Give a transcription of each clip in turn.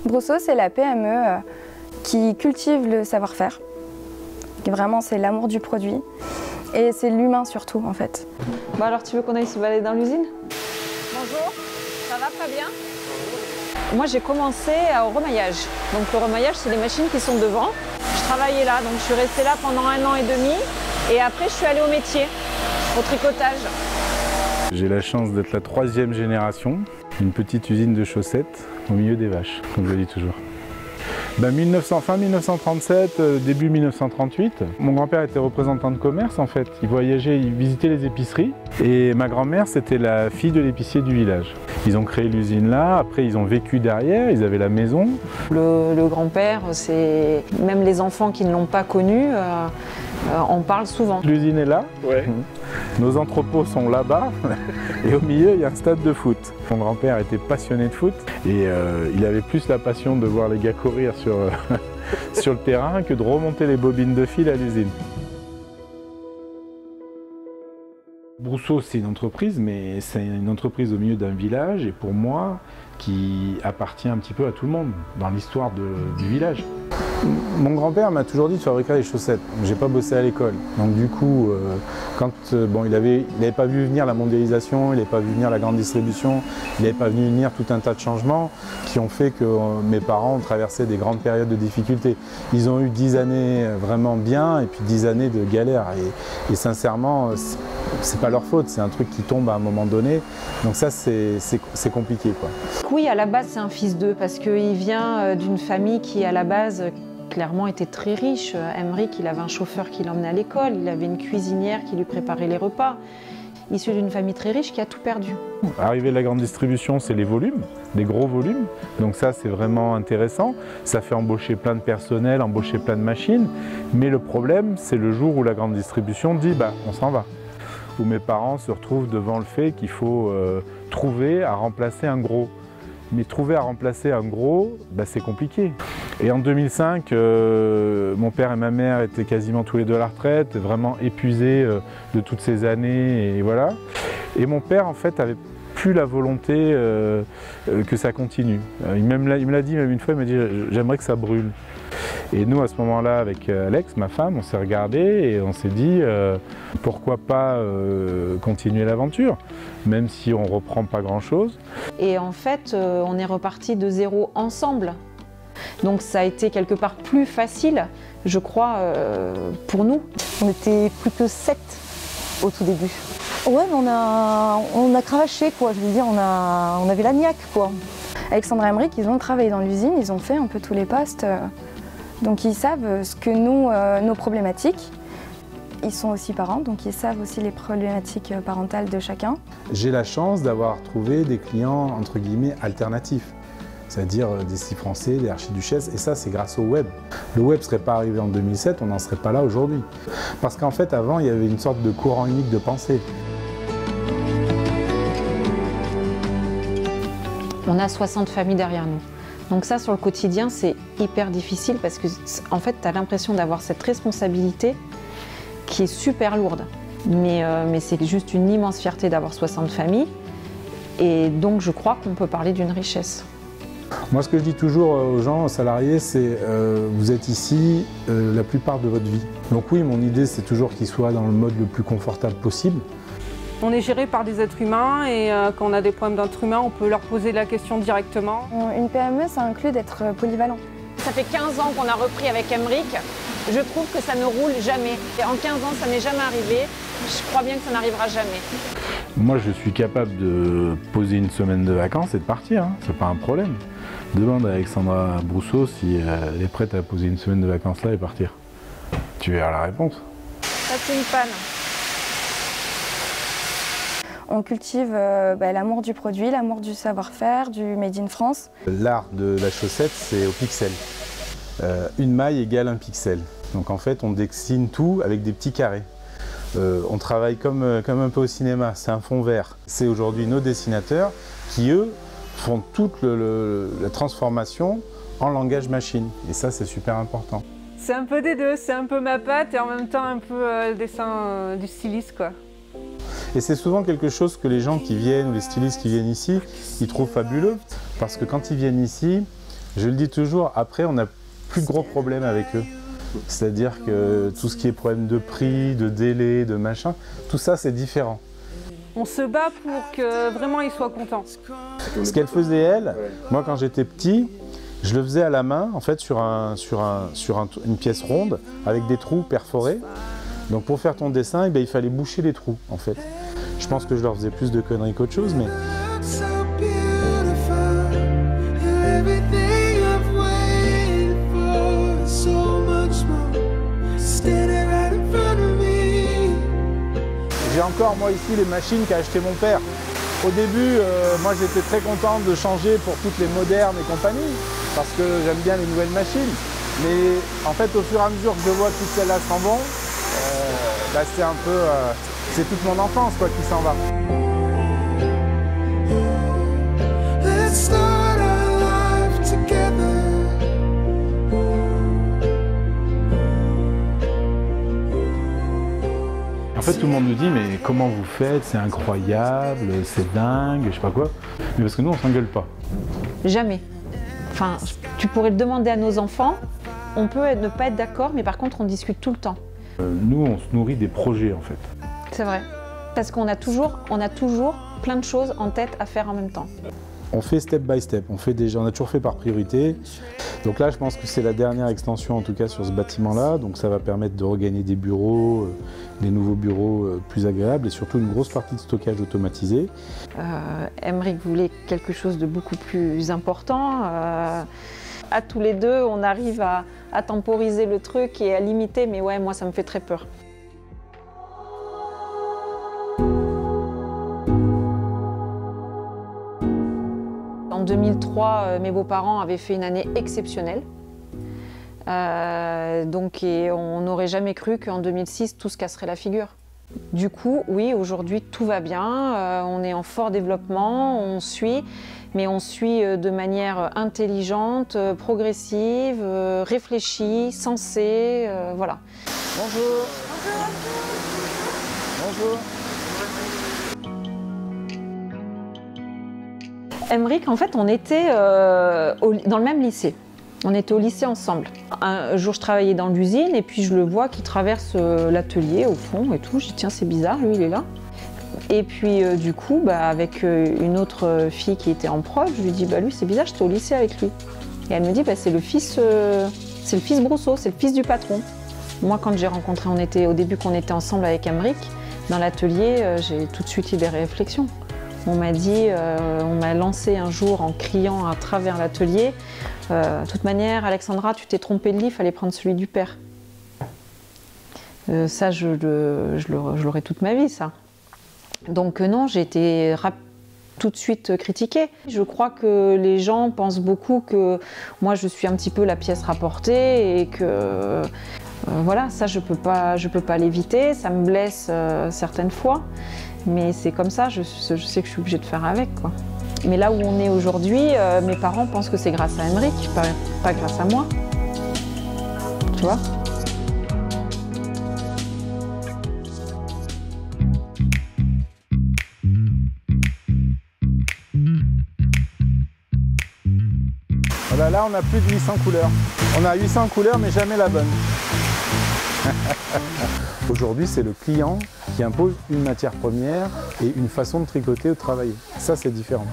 Brousseau, c'est la PME qui cultive le savoir-faire. Vraiment, c'est l'amour du produit et c'est l'humain surtout en fait. Bon alors, tu veux qu'on aille se balader dans l'usine? Bonjour, ça va pas bien? Moi, j'ai commencé au remaillage. Donc le remaillage, c'est les machines qui sont devant. Je travaillais là, donc je suis restée là pendant 1 an et demi. Et après, je suis allée au métier, au tricotage. J'ai la chance d'être la 3e génération d'une petite usine de chaussettes au milieu des vaches, comme je le dis toujours. Fin 1937, début 1938. Mon grand-père était représentant de commerce en fait. Il voyageait, il visitait les épiceries. Et ma grand-mère, c'était la fille de l'épicier du village. Ils ont créé l'usine là, après ils ont vécu derrière, ils avaient la maison. Le grand-père, c'est même les enfants qui ne l'ont pas connu, en parlent souvent. L'usine est là, ouais. Nos entrepôts sont là-bas et au milieu il y a un stade de foot. Mon grand-père était passionné de foot et il avait plus la passion de voir les gars courir sur le terrain que de remonter les bobines de fil à l'usine. Brousseau, c'est une entreprise, mais c'est une entreprise au milieu d'un village et pour moi qui appartient un petit peu à tout le monde dans l'histoire du village. Mon grand-père m'a toujours dit de fabriquer des chaussettes. J'ai pas bossé à l'école. Donc du coup, il n'avait pas vu venir la mondialisation, il n'avait pas vu venir la grande distribution, il n'avait pas vu venir tout un tas de changements qui ont fait que mes parents ont traversé des grandes périodes de difficultés. Ils ont eu 10 années vraiment bien et puis 10 années de galère. Et sincèrement, c'est pas leur faute, c'est un truc qui tombe à un moment donné. Donc ça, c'est compliqué, quoi. Oui, à la base, c'est un fils d'eux parce qu'il vient d'une famille qui, à la base, clairement était très riche. Emmerich, il avait un chauffeur qui l'emmenait à l'école, il avait une cuisinière qui lui préparait les repas. Issu d'une famille très riche qui a tout perdu. Arrivé à la grande distribution, c'est les volumes, des gros volumes. Donc ça, c'est vraiment intéressant. Ça fait embaucher plein de personnel, embaucher plein de machines. Mais le problème, c'est le jour où la grande distribution dit « on s'en va ». Où mes parents se retrouvent devant le fait qu'il faut trouver à remplacer un gros. Mais trouver à remplacer un gros, c'est compliqué. Et en 2005, mon père et ma mère étaient quasiment tous les deux à la retraite, vraiment épuisés de toutes ces années, et voilà. Et mon père, en fait, avait plus la volonté que ça continue. Il me l'a dit même une fois, il m'a dit « j'aimerais que ça brûle ». Et nous, à ce moment-là, avec Alex, ma femme, on s'est regardé et on s'est dit pourquoi pas continuer l'aventure, même si on ne reprend pas grand-chose. Et en fait, on est reparti de zéro ensemble. Donc ça a été quelque part plus facile, je crois, pour nous. On était plus que 7 au tout début. Ouais, mais on a cravaché, quoi. Je veux dire, on avait la niaque, quoi. Alexandre et Emmerich, ils ont travaillé dans l'usine, ils ont fait un peu tous les postes. Donc ils savent ce que nos problématiques. Ils sont aussi parents, donc ils savent aussi les problématiques parentales de chacun. J'ai la chance d'avoir trouvé des clients, entre guillemets, alternatifs. C'est-à-dire des styles français, des archiduchesses, et ça c'est grâce au web. Le web ne serait pas arrivé en 2007, on n'en serait pas là aujourd'hui. Parce qu'en fait avant il y avait une sorte de courant unique de pensée. On a 60 familles derrière nous. Donc ça, sur le quotidien, c'est hyper difficile parce que, en fait, tu as l'impression d'avoir cette responsabilité qui est super lourde. Mais c'est juste une immense fierté d'avoir 60 familles. Et donc, je crois qu'on peut parler d'une richesse. Moi, ce que je dis toujours aux gens, aux salariés, c'est vous êtes ici la plupart de votre vie. Donc oui, mon idée, c'est toujours qu'ils soient dans le mode le plus confortable possible. On est géré par des êtres humains et quand on a des problèmes d'êtres humains, on peut leur poser la question directement. Une PME, ça inclut d'être polyvalent. Ça fait 15 ans qu'on a repris avec Emmerich. Je trouve que ça ne roule jamais. Et en 15 ans, ça n'est jamais arrivé. Je crois bien que ça n'arrivera jamais. Moi, je suis capable de poser une semaine de vacances et de partir. Hein. C'est pas un problème. Demande à Alexandra Brousseau si elle est prête à poser une semaine de vacances là et partir. Tu verras la réponse. Ça, c'est une panne. On cultive l'amour du produit, l'amour du savoir-faire, du Made in France. L'art de la chaussette, c'est au pixel. Une maille égale un pixel. Donc en fait, on dessine tout avec des petits carrés. On travaille comme un peu au cinéma, c'est un fond vert. C'est aujourd'hui nos dessinateurs qui, eux, font toute la transformation en langage machine. Et ça, c'est super important. C'est un peu des deux, c'est un peu ma patte et en même temps un peu le dessin du styliste, quoi. Et c'est souvent quelque chose que les gens qui viennent, ou les stylistes qui viennent ici, ils trouvent fabuleux. Parce que quand ils viennent ici, Je le dis toujours, après on n'a plus de gros problèmes avec eux. C'est-à-dire que tout ce qui est problème de prix, de délai, de machin, tout ça c'est différent. On se bat pour que vraiment ils soient contents. Ce qu'elle faisait elle, moi quand j'étais petit, je le faisais à la main, en fait sur une pièce ronde avec des trous perforés. Donc pour faire ton dessin, eh bien, il fallait boucher les trous en fait. Je pense que je leur faisais plus de conneries qu'autre chose, mais... J'ai encore moi ici les machines qu'a acheté mon père. Au début, moi j'étais très content de changer pour toutes les modernes et compagnie, parce que j'aime bien les nouvelles machines. Mais en fait, au fur et à mesure que je vois toutes celles-là s'en vont, bah, c'est un peu, c'est toute mon enfance quoi, qui s'en va. En fait, tout le monde nous dit, mais comment vous faites? C'est incroyable, c'est dingue, je sais pas quoi. Mais parce que nous, on s'engueule pas. Jamais. Enfin, tu pourrais le demander à nos enfants, on peut ne pas être d'accord, mais par contre, on discute tout le temps. Nous, on se nourrit des projets, en fait. C'est vrai. Parce qu'on a toujours plein de choses en tête à faire en même temps. On fait step by step, on a toujours fait par priorité. Donc là, je pense que c'est la dernière extension, en tout cas, sur ce bâtiment-là. Donc ça va permettre de regagner des bureaux, des nouveaux bureaux plus agréables et surtout une grosse partie de stockage automatisé. Aymeric voulait quelque chose de beaucoup plus important. À tous les deux, on arrive à temporiser le truc et à limiter, mais ouais, moi, ça me fait très peur. En 2003, mes beaux-parents avaient fait une année exceptionnelle. Et on n'aurait jamais cru qu'en 2006, tout se casserait la figure. Du coup, oui, aujourd'hui, tout va bien. On est en fort développement, on suit, mais on suit de manière intelligente, progressive, réfléchie, sensée, voilà. Bonjour. Bonjour. Aymeric, en fait, on était dans le même lycée. On était au lycée ensemble. Un jour, je travaillais dans l'usine et puis je le vois qui traverse l'atelier au fond et tout. Je dis tiens, c'est bizarre, lui, il est là. Et puis du coup, avec une autre fille qui était en prof, je lui dis lui, c'est bizarre, j'étais au lycée avec lui. Et elle me dit c'est le fils Brousseau, c'est le fils du patron. Moi, quand j'ai rencontré, au début qu'on était ensemble avec Aymeric, dans l'atelier, j'ai tout de suite eu des réflexions. On m'a dit, on m'a lancé un jour en criant à travers l'atelier. De toute manière, Alexandra, tu t'es trompée de lit, il fallait prendre celui du père. Ça, je l'aurai toute ma vie, ça. Donc non, j'ai été tout de suite critiquée. Je crois que les gens pensent beaucoup que moi, je suis un petit peu la pièce rapportée et que voilà, ça, je peux pas l'éviter. Ça me blesse certaines fois. Mais c'est comme ça, je sais que je suis obligée de faire avec, quoi. Mais là où on est aujourd'hui, mes parents pensent que c'est grâce à Aymeric, pas grâce à moi. Tu vois ? Voilà, là, on a plus de 800 couleurs. On a 800 couleurs, mais jamais la bonne. Aujourd'hui, c'est le client qui impose une matière première et une façon de tricoter ou de travailler. Ça, c'est différent.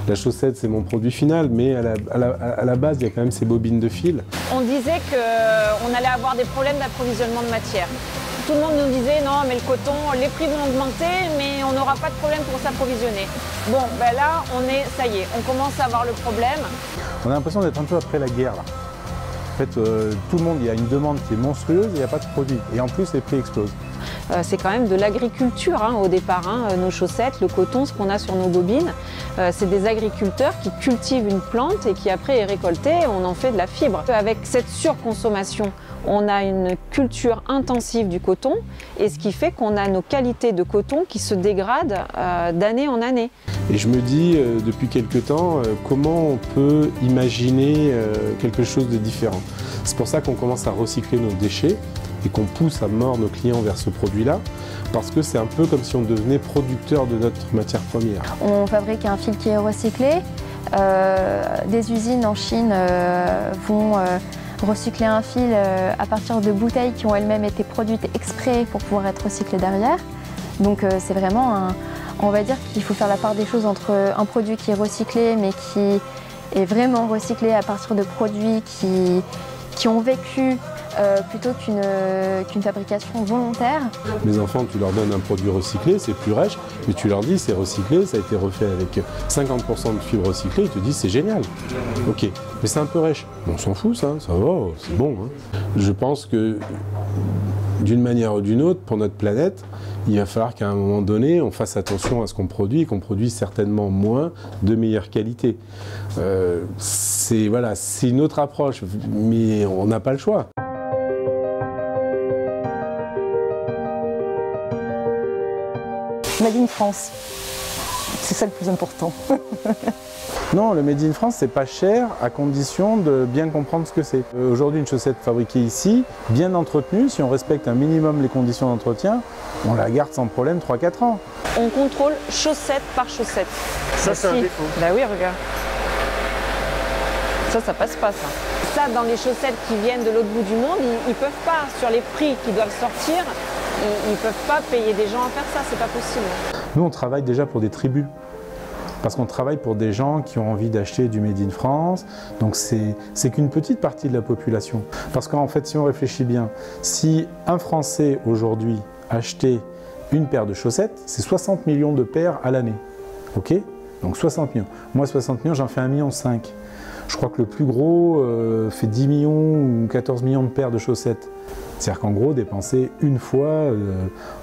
La chaussette, c'est mon produit final, mais à la base, il y a quand même ces bobines de fil. On disait qu'on allait avoir des problèmes d'approvisionnement de matière. Tout le monde nous disait non, mais le coton, les prix vont augmenter, mais on n'aura pas de problème pour s'approvisionner. Bon, là, ça y est, on commence à avoir le problème. On a l'impression d'être un peu après la guerre, là. En fait, tout le monde, il y a une demande qui est monstrueuse et il n'y a pas de produit. Et en plus, les prix explosent. C'est quand même de l'agriculture au départ, nos chaussettes, le coton, ce qu'on a sur nos bobines. C'est des agriculteurs qui cultivent une plante et qui après est récoltée et on en fait de la fibre. Avec cette surconsommation, on a une culture intensive du coton et ce qui fait qu'on a nos qualités de coton qui se dégradent d'année en année. Et je me dis, depuis quelque temps, comment on peut imaginer quelque chose de différent. C'est pour ça qu'on commence à recycler nos déchets et qu'on pousse à mort nos clients vers ce produit-là, parce que c'est un peu comme si on devenait producteur de notre matière première. On fabrique un fil qui est recyclé, Des usines en Chine vont recycler un fil à partir de bouteilles qui ont elles-mêmes été produites exprès pour pouvoir être recyclées derrière. Donc c'est vraiment on va dire qu'il faut faire la part des choses entre un produit qui est recyclé mais qui est vraiment recyclé à partir de produits qui ont vécu plutôt qu'une fabrication volontaire. Mes enfants, tu leur donnes un produit recyclé, c'est plus rêche, mais tu leur dis c'est recyclé, ça a été refait avec 50% de fibres recyclées, ils te disent c'est génial. Ok, mais c'est un peu rêche. On s'en fout ça va, c'est bon. Hein. Je pense que d'une manière ou d'une autre, pour notre planète, il va falloir qu'à un moment donné, on fasse attention à ce qu'on produit et qu'on produise certainement moins de meilleure qualité. C'est une autre approche, mais on n'a pas le choix. Made in France, c'est ça le plus important. Non, le Made in France, c'est pas cher à condition de bien comprendre ce que c'est. Aujourd'hui, une chaussette fabriquée ici, bien entretenue, si on respecte un minimum les conditions d'entretien, on la garde sans problème 3-4 ans. On contrôle chaussette par chaussette. Ça, c'est un défaut. Bah oui, regarde. Ça passe pas, ça. Ça, dans les chaussettes qui viennent de l'autre bout du monde, ils peuvent pas, sur les prix qui doivent sortir, ils peuvent pas payer des gens à faire ça, c'est pas possible. Nous, on travaille déjà pour des tribus. Parce qu'on travaille pour des gens qui ont envie d'acheter du Made in France, donc c'est qu'une petite partie de la population. Parce qu'en fait, si on réfléchit bien, si un Français aujourd'hui achetait une paire de chaussettes, c'est 60 millions de paires à l'année. Ok? Donc 60 millions. Moi, 60 millions, j'en fais 1,5 million. Je crois que le plus gros fait 10 millions ou 14 millions de paires de chaussettes. C'est-à-dire qu'en gros, dépenser une fois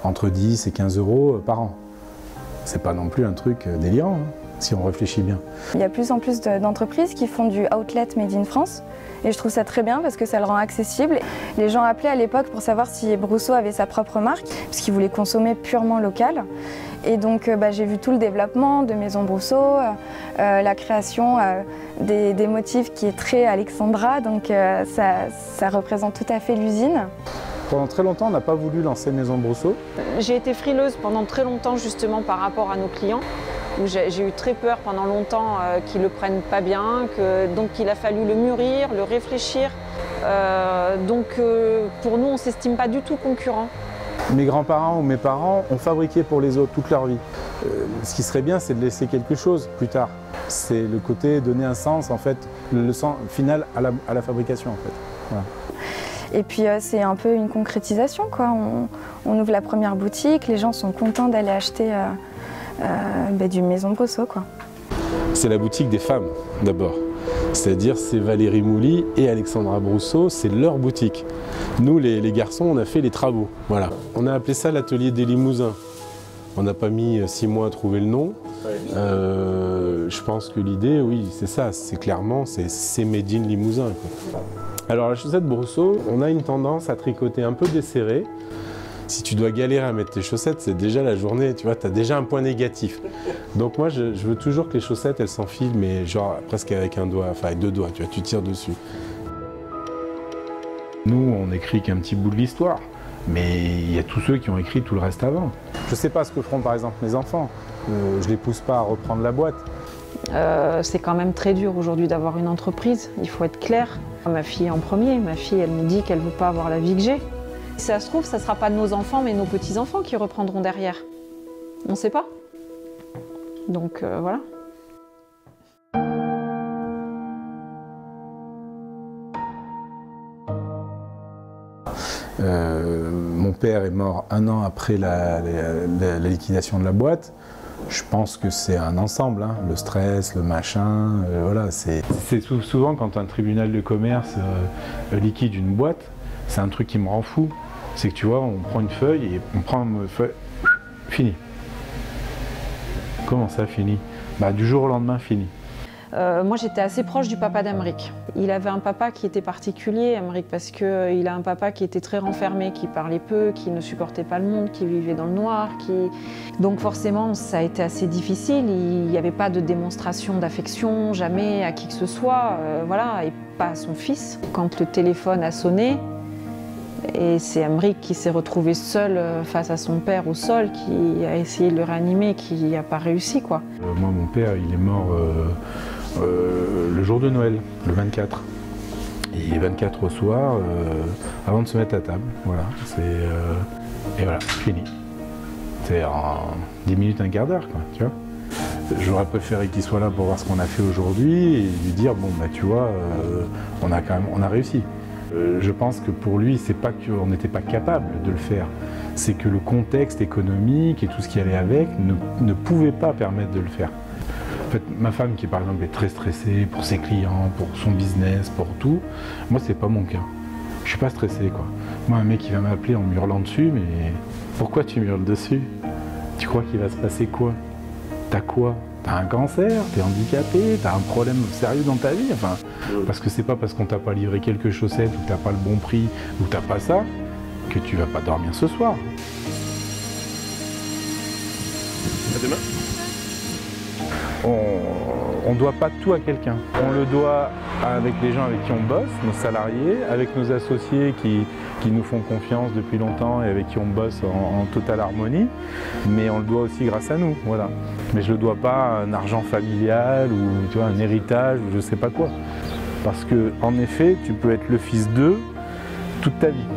entre 10 et 15 euros par an. C'est pas non plus un truc délirant, hein, si on réfléchit bien. Il y a de plus en plus d'entreprises qui font du outlet Made in France. Et je trouve ça très bien parce que ça le rend accessible. Les gens appelaient à l'époque pour savoir si Brousseau avait sa propre marque, parce qu'ils voulaient consommer purement local. Et donc j'ai vu tout le développement de Maison Brousseau, la création des motifs qui est très Alexandra, donc ça représente tout à fait l'usine. Pendant très longtemps, on n'a pas voulu lancer Maison Brousseau. J'ai été frileuse pendant très longtemps justement par rapport à nos clients, où j'ai eu très peur pendant longtemps qu'ils ne le prennent pas bien, donc il a fallu le mûrir, le réfléchir. Pour nous, on ne s'estime pas du tout concurrents. Mes grands-parents ou mes parents ont fabriqué pour les autres toute leur vie. Ce qui serait bien, c'est de laisser quelque chose plus tard. C'est le côté donner un sens, en fait, le sens final à la fabrication, en fait. Voilà. Et puis c'est un peu une concrétisation, quoi. On ouvre la première boutique, les gens sont contents d'aller acheter du Maison Brousseau, quoi. C'est la boutique des femmes, d'abord. C'est-à-dire, c'est Valérie Mouly et Alexandra Brousseau, c'est leur boutique. Nous, les garçons, on a fait les travaux. Voilà. On a appelé ça l'atelier des Limousins. On n'a pas mis 6 mois à trouver le nom. Je pense que l'idée, oui, c'est ça. C'est clairement, c'est Made in Limousin, quoi. Alors la chaussette Brousseau, on a une tendance à tricoter un peu desserré. Si tu dois galérer à mettre tes chaussettes, c'est déjà la journée, tu vois, tu as déjà un point négatif. Donc moi, je veux toujours que les chaussettes, elles s'enfilent, mais genre presque avec un doigt, enfin avec 2 doigts, tu vois, tu tires dessus. Nous, on écrit qu'un petit bout de l'histoire, mais il y a tous ceux qui ont écrit tout le reste avant. Je ne sais pas ce que feront par exemple mes enfants, je ne les pousse pas à reprendre la boîte. C'est quand même très dur aujourd'hui d'avoir une entreprise, il faut être clair. Ma fille en premier, ma fille elle me dit qu'elle ne veut pas avoir la vie que j'ai. Si ça se trouve, ça ne sera pas nos enfants mais nos petits-enfants qui reprendront derrière. On ne sait pas. Donc voilà. Mon père est mort 1 an après la liquidation de la boîte. Je pense que c'est un ensemble, hein. Le stress, le machin, voilà. C'est souvent quand un tribunal de commerce liquide une boîte, c'est un truc qui me rend fou. C'est que tu vois, on prend une feuille et on prend une feuille, fini. Comment ça, fini? Bah, du jour au lendemain, fini. Moi j'étais assez proche du papa d'Aymeric. Il avait un papa qui était particulier, Aymeric, parce qu'il a un papa qui était très renfermé, qui parlait peu, qui ne supportait pas le monde, qui vivait dans le noir. Donc forcément ça a été assez difficile, il n'y avait pas de démonstration d'affection, jamais à qui que ce soit, voilà, et pas à son fils. Quand le téléphone a sonné, et c'est Aymeric qui s'est retrouvé seul face à son père au sol, qui a essayé de le réanimer, qui n'a pas réussi, quoi. Moi, mon père, il est mort Le jour de Noël, le 24. Et 24 au soir, avant de se mettre à table. Voilà, et voilà, fini. C'est en 10 minutes, un quart d'heure, quoi, tu vois. J'aurais préféré qu'il soit là pour voir ce qu'on a fait aujourd'hui et lui dire, bon, bah, tu vois, on a réussi. Je pense que pour lui, c'est pas qu'on n'était pas capable de le faire, c'est que le contexte économique et tout ce qui allait avec ne pouvait pas permettre de le faire. En fait, ma femme qui par exemple est très stressée pour ses clients, pour son business, pour tout, moi c'est pas mon cas. Je suis pas stressé quoi. Moi un mec qui va m'appeler en me hurlant dessus, mais pourquoi tu me hurles dessus? Tu crois qu'il va se passer quoi? T'as quoi? T'as un cancer? T'es handicapé? T'as un problème sérieux dans ta vie? Enfin, parce que c'est pas parce qu'on t'a pas livré quelques chaussettes ou que t'as pas le bon prix ou que t'as pas ça que tu vas pas dormir ce soir. À demain. On ne doit pas tout à quelqu'un. On le doit avec les gens avec qui on bosse, nos salariés, avec nos associés qui nous font confiance depuis longtemps et avec qui on bosse en totale harmonie, mais on le doit aussi grâce à nous, voilà. Mais je ne le dois pas à un argent familial ou tu vois, un héritage ou je ne sais pas quoi. Parce qu'en effet, tu peux être le fils d'eux toute ta vie.